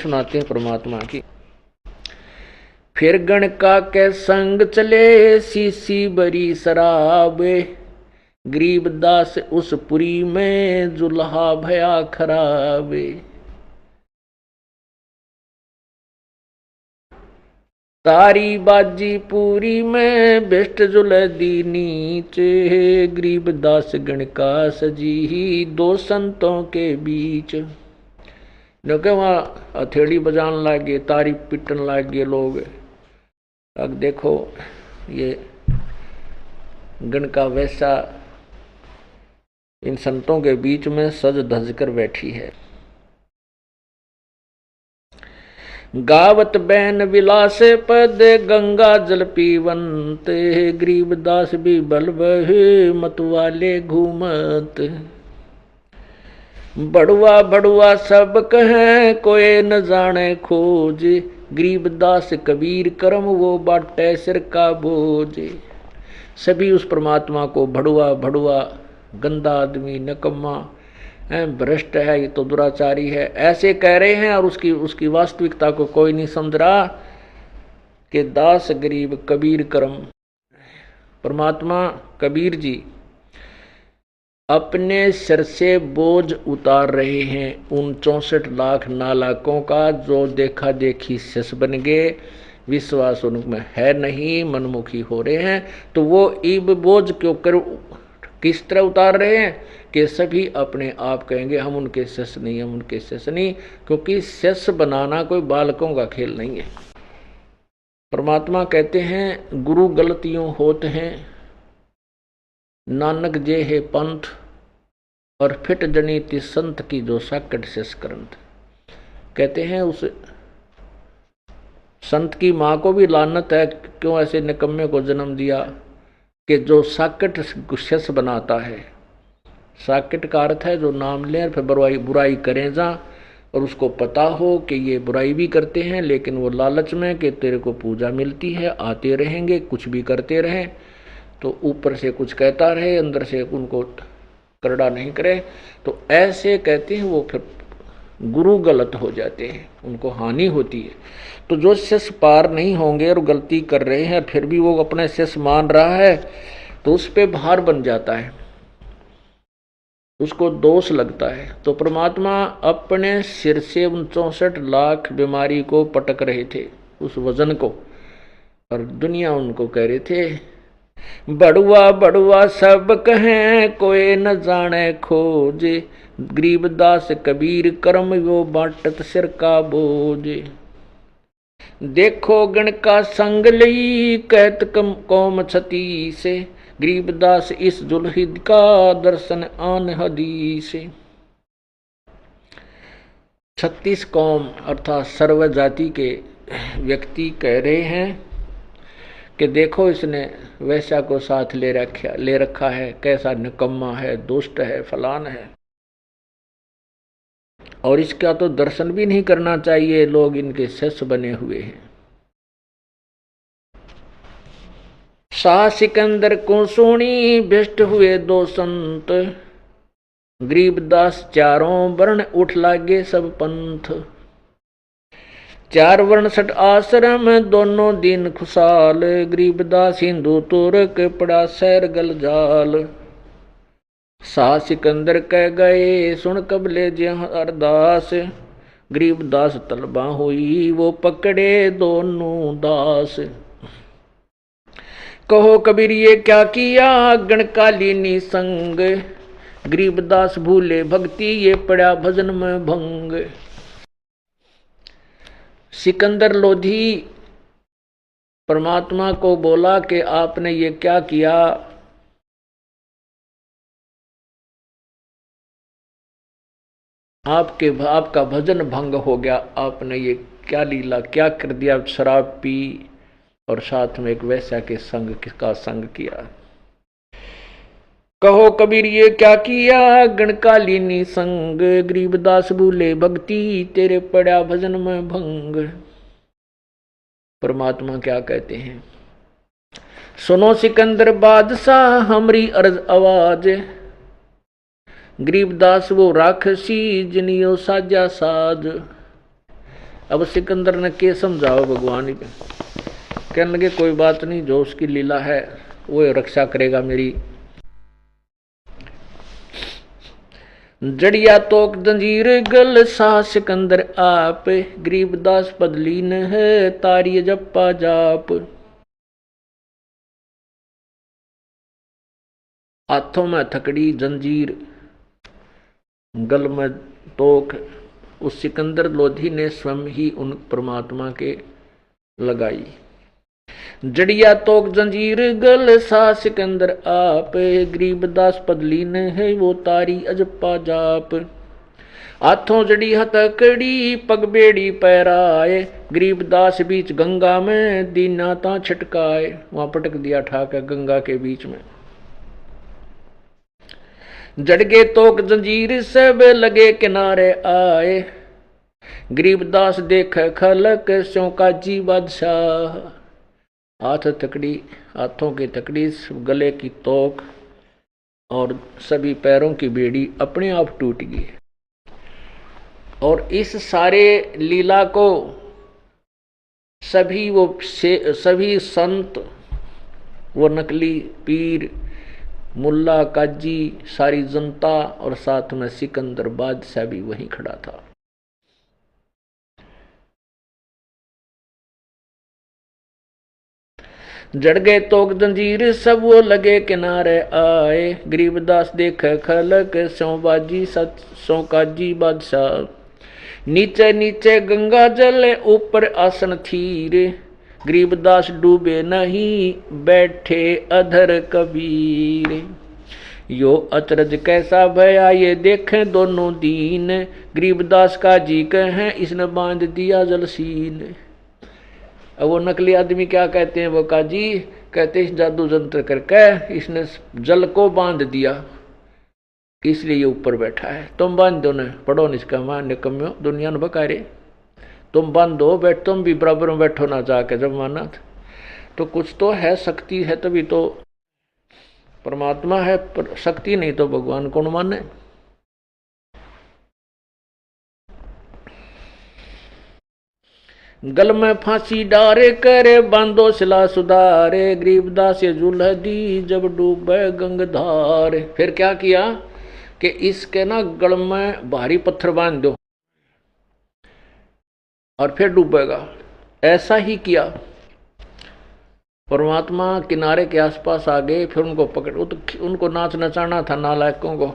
सुनाते हैं परमात्मा की। फिर गणका के संग चले सीसी बरी शराब, गरीबदास उस पुरी में जुल्हा भया खराब। तारी बाजी पूरी में बेस्ट जुलदी नीचे, गरीबदास गणका सजी दो संतों के बीच। क्योंकि वहाँ हथेली बजाने लगे, तारी पिटन लगे लोग। अब देखो ये गणका वैसा इन संतों के बीच में सज धज कर बैठी है। गावत बैन विलास पद गंगा जल पीवंत, गरीबदास भी बल बहे मतवाले घूमत। बड़ुआ बड़ुआ सब कहें कोई न जाने खोज, गरीबदास कबीर करम वो बाटे सिर का बोझ। सभी उस परमात्मा को बड़ुआ बड़ुआ, गंदा आदमी, नकम्मा, भ्रष्ट है, ये तो दुराचारी है, ऐसे कह रहे हैं। और उसकी वास्तविकता को कोई नहीं समझ रहा कि दास गरीब कबीर करम। परमात्मा कबीर जी अपने सिर से बोझ उतार रहे हैं उन 64 लाख नालाकों का, जो देखा देखी शिष्य बन गए, विश्वास उनमें है नहीं, मनमुखी हो रहे हैं। तो वो इब बोझ क्यों कर किस तरह उतार रहे हैं कि सभी अपने आप कहेंगे हम उनके शिष्य नहीं, हम उनके शिष्य नहीं, क्योंकि शिष्य बनाना कोई बालकों का खेल नहीं है। परमात्मा कहते हैं गुरु गलतियों होत हैं, नानक जे है पंथ, और फिट जनीति संत की जो साकट शेष करंत। कहते हैं उस संत की माँ को भी लानत है, क्यों ऐसे निकम्मे को जन्म दिया कि जो साकट शेष बनाता है। साकट का अर्थ है जो नाम लें फिर बुराई करें जा, और उसको पता हो कि ये बुराई भी करते हैं, लेकिन वो लालच में कि तेरे को पूजा मिलती है, आते रहेंगे, कुछ भी करते रहें, तो ऊपर से कुछ कहता रहे, अंदर से उनको करड़ा नहीं करे। तो ऐसे कहते हैं वो फिर गुरु गलत हो जाते हैं, उनको हानि होती है। तो जो शिष्य पार नहीं होंगे और गलती कर रहे हैं फिर भी वो अपने शिष्य मान रहा है, तो उस पे भार बन जाता है, उसको दोष लगता है। तो परमात्मा अपने सिर से उन 64 लाख बीमारी को पटक रहे थे, उस वजन को, और दुनिया उनको कह रहे थे बड़ुआ बड़ुआ सब कहें कोई न जाने खोज, गरीबदास कबीर करम वो बाटत सिर का बोझ। देखो गण का संग लई कहत कौम छती से, गरीबदास इस जुल्हिद का दर्शन आन हदीस। 36 कौम अर्थात सर्व जाति के व्यक्ति कह रहे हैं कि देखो इसने वैश्या को साथ ले रखा है, कैसा निकम्मा है, दुष्ट है, फलान है, और इसका तो दर्शन भी नहीं करना चाहिए, लोग इनके शिष्य बने हुए हैं। शाह सिकंदर को सुनी भ्रष्ट हुए दो संत, गरीबदास चारों वर्ण उठ लागे सब पंथ। 4 वर्ण 6 आश्रम दोनों दिन खुशाल, गरीबदास हिंदू तुर्क पड़ा सैर गल जाल। शाह सिकंदर कह गए सुन कबले जहाँ अरदास, गरीबदास तलबा हुई वो पकड़े दोनों दास। कहो कबीर ये क्या किया गणकालीनी संग, गरीबदास भूले भक्ति ये पड़ा भजन में भंग। सिकंदर लोधी परमात्मा को बोला कि आपने ये क्या किया, आपका भजन भंग हो गया, आपने ये क्या लीला क्या कर दिया, शराब पी और साथ में एक वैश्या के संग का संग किया। कहो कबीर ये क्या किया गणकालीनी संग, गरीबदास भूले भक्ति तेरे पड़ा भजन में भंग। परमात्मा क्या कहते हैं, सुनो सिकंदर बादशाह हमरी अर्ज आवाज, गरीबदास वो राक्षसी जिनियो साजा साज। अब सिकंदर ने के समझाओ भगवान ही, कहने लगे कोई बात नहीं, जो उसकी लीला है वो रक्षा करेगा मेरी। जड़िया तोक जंजीर गल सा सिकंदर आप, गरीबदास बदलीन है तारी जप्पा जाप। हाथों में थकड़ी जंजीर, गल में तोक, उस सिकंदर लोधी ने स्वयं ही उन परमात्मा के लगाई। जड़िया तोक जंजीर गल सा सिकंदर आप, गरीबदास पदलीन है वो तारी अजप्पा जाप। हाथों जड़ी हथकड़ी पग बेड़ी पैराए, गरीबदास बीच गंगा में दीना ता छटकाए। वहां पटक दिया ठाकर गंगा के बीच में। जड़गे तोक जंजीर सब लगे किनारे आए, गरीबदास देख खलक स्यों काजी बादशाह। हाथ तकड़ी, हाथों की तकड़ी, गले की तोक और सभी पैरों की बेड़ी अपने आप टूट गई। और इस सारे लीला को सभी संत, वो नकली पीर, मुल्ला काजी, सारी जनता और साथ में सिकंदर बादशाह भी वहीं खड़ा था। जड़ गए तोक जंजीर सब वो लगे किनारे आए, गरीबदास देख खलक स्यों बाजी स्यों काजी बादशाह। नीचे नीचे गंगा जल ऊपर आसन थीर, गरीबदास डूबे नहीं बैठे अधर कबीर। यो अचरज कैसा भया ये देखें दोनों दीन, गरीबदास का जी कहें इसने बांध दिया जलसीन। अब वो नकली आदमी क्या कहते हैं, वो काजी कहते इस जादू जंत्र करके इसने जल को बांध दिया, इसलिए ये ऊपर बैठा है। तुम बांध दो न, पढ़ो निष्का मान निकम्यो दुनिया न बकारे, तुम बांधो बैठ, तुम भी बराबर में बैठो ना जाके जब माना। तो कुछ तो है, शक्ति है तभी तो परमात्मा है, पर शक्ति नहीं तो भगवान कौन माने। गल में फांसी डारे करे बांधो सिला सुधारे, गरीबदास ये जुल्ह दी जब डूबे गंगधार। फिर क्या किया कि इसके ना गल में भारी पत्थर बांध दो और फिर डूबेगा। ऐसा ही किया। परमात्मा किनारे के आसपास आ गए, फिर उनको पकड़, उनको नाच नचाना था नालायकों को।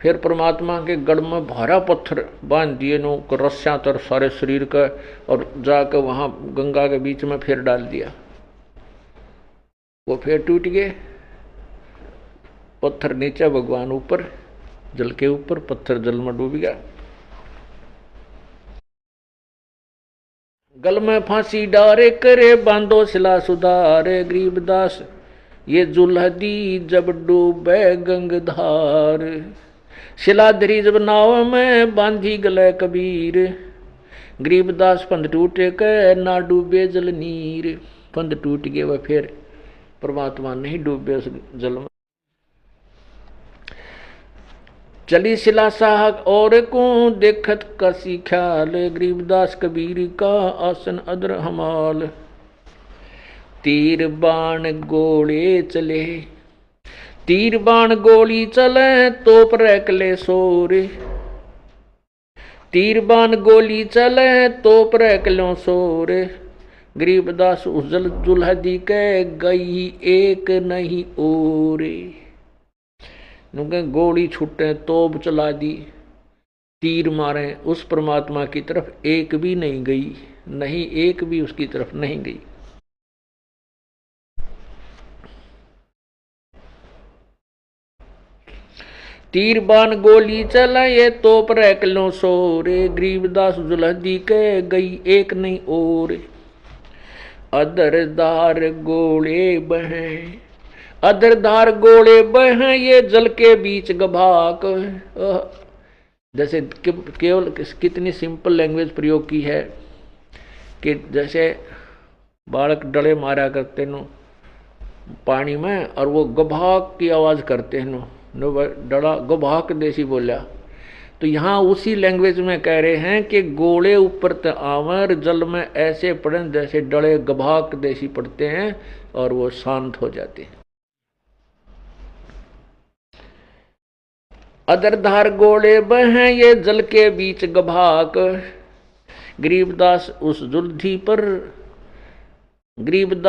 फिर परमात्मा के गढ़ में भारा पत्थर बांध दिए नो रस्सियां तर सारे शरीर का, और जाकर वहां गंगा के बीच में फिर डाल दिया। वो फिर टूट गए, पत्थर नीचे भगवान ऊपर, जल के ऊपर, पत्थर जल में डूब गया। गल में फांसी डारे करे बांधो सिला सुधारे, गरीबदास ये जुल्ह दी जब डूबे गंगधार। शिलाधरी जब नाव में बांधी गले कबीर, गरीबदास पंध टूटे के ना डूबे जल नीर। पंध टूट गए वह, फिर परमात्मा नहीं डूबे उस जल में। चली शिला साहक और को देखत कसी ख्याल, गरीबदास कबीर का आसन अदर हमाल। तीर बाण गोले चले, तीर बाण गोली चले तोप रैकले सोरे, तीर बाण गोली चले तोप रैकलों सोरे। गरीबदास उस जल जुल्ह दी के गई एक नहीं ओरे। गोली छूटे, तोप चला दी, तीर मारे, उस परमात्मा की तरफ एक भी नहीं गई, नहीं एक भी उसकी तरफ नहीं गई। तीर बाण गोली चला ये तोप रैकलों सोरे, गरीबदास जुल्हदी के गई एक नहीं और। अदरदार गोले बहे, अदरदार गोले बहे ये जल के बीच गभाक। जैसे केवल कितनी सिंपल लैंग्वेज प्रयोग की है कि जैसे बालक डले मारा करते नो पानी में, और वो गभाक की आवाज करते हैं नो डड़ा गभाक देसी बोलिया, तो यहाँ उसी लैंग्वेज में कह रहे हैं कि गोले ऊपर त आवर जल में ऐसे पड़े जैसे डले गभाक देसी पड़ते हैं और वो शांत हो जाते हैं। अदरधार गोले बहें ये जल के बीच गभाक, गरीबदास उस जुल्धी पर गरीबदास